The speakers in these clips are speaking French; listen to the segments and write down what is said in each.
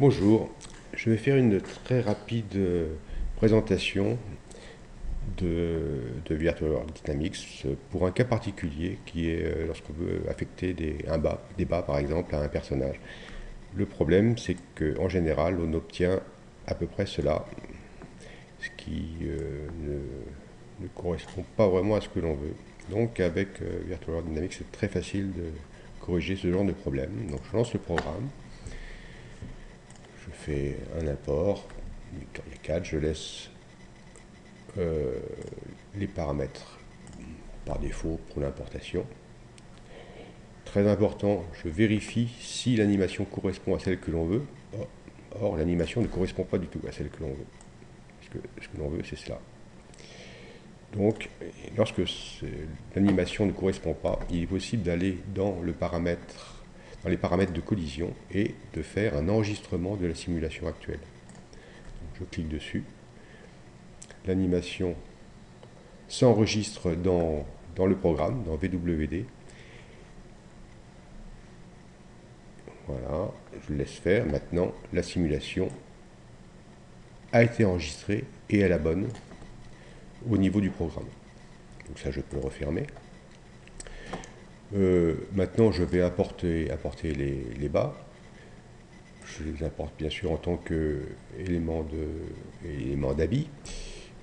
Bonjour, je vais faire une très rapide présentation de Virtual Dynamics pour un cas particulier qui est lorsqu'on veut affecter des bas par exemple à un personnage. Le problème c'est qu'en général on obtient à peu près cela, ce qui ne correspond pas vraiment à ce que l'on veut. Donc avec Virtual Dynamics c'est très facile de corriger ce genre de problème. Donc je lance le programme. Je fais un import, Victoria 4, je laisse les paramètres par défaut pour l'importation. Très important, je vérifie si l'animation correspond à celle que l'on veut. Or, l'animation ne correspond pas du tout à celle que l'on veut. Parce que ce que l'on veut, c'est cela. Donc, lorsque l'animation ne correspond pas, il est possible d'aller dans les paramètres de collision et de faire un enregistrement de la simulation actuelle. Donc, je clique dessus. L'animation s'enregistre dans le programme, dans VWD. Voilà, je laisse faire. Maintenant, la simulation a été enregistrée et est la bonne au niveau du programme. Donc ça, je peux le refermer. Maintenant, je vais apporter les bas. Je les importe bien sûr en tant qu'éléments d'habit.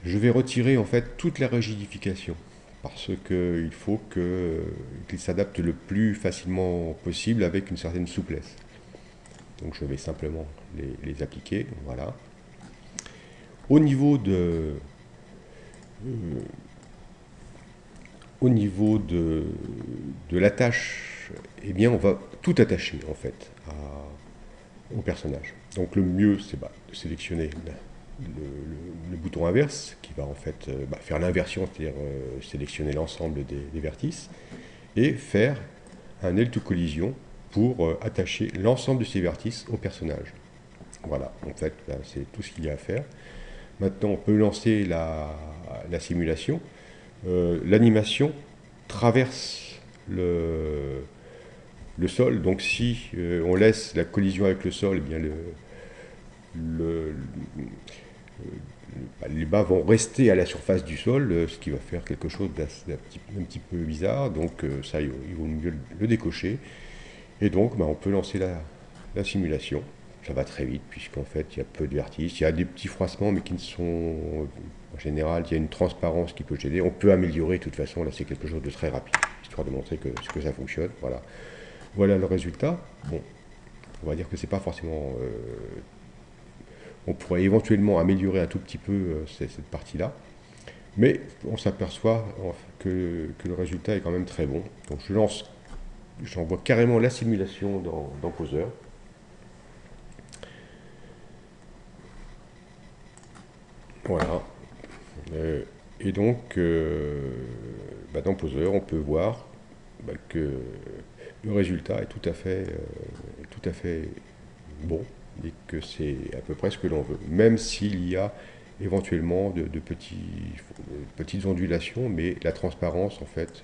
Je vais retirer en fait toute la rigidification parce qu'il faut qu'il s'adapte le plus facilement possible avec une certaine souplesse. Donc je vais simplement les appliquer, voilà. Au niveau de l'attache, eh bien on va tout attacher en fait au personnage. Donc le mieux c'est de sélectionner le bouton inverse qui va en fait faire l'inversion, c'est-à-dire sélectionner l'ensemble des vertices et faire un L2 collision pour attacher l'ensemble de ces vertices au personnage. Voilà, en fait, c'est tout ce qu'il y a à faire. Maintenant, on peut lancer la simulation. L'animation traverse le sol, donc si on laisse la collision avec le sol, eh bien les bas vont rester à la surface du sol, ce qui va faire quelque chose d'un petit peu bizarre. Donc ça, il vaut mieux le décocher. Et donc, on peut lancer la simulation. Ça va très vite, puisqu'en fait, il y a peu de vertices. Il y a des petits froissements, mais qui ne sont... En général, il y a une transparence qui peut gêner. On peut améliorer, de toute façon, là, c'est quelque chose de très rapide, histoire de montrer que ça fonctionne. Voilà. Voilà le résultat. Bon, on va dire que c'est pas forcément... on pourrait éventuellement améliorer un tout petit peu cette partie-là. Mais on s'aperçoit que le résultat est quand même très bon. Donc j'envoie carrément la simulation dans Poser. Voilà. Et donc, dans Poser, on peut voir que le résultat est tout à fait bon et que c'est à peu près ce que l'on veut. Même s'il y a éventuellement de petites ondulations, mais la transparence, en fait,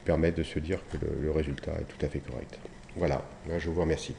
permet de se dire que le résultat est tout à fait correct. Voilà, je vous remercie.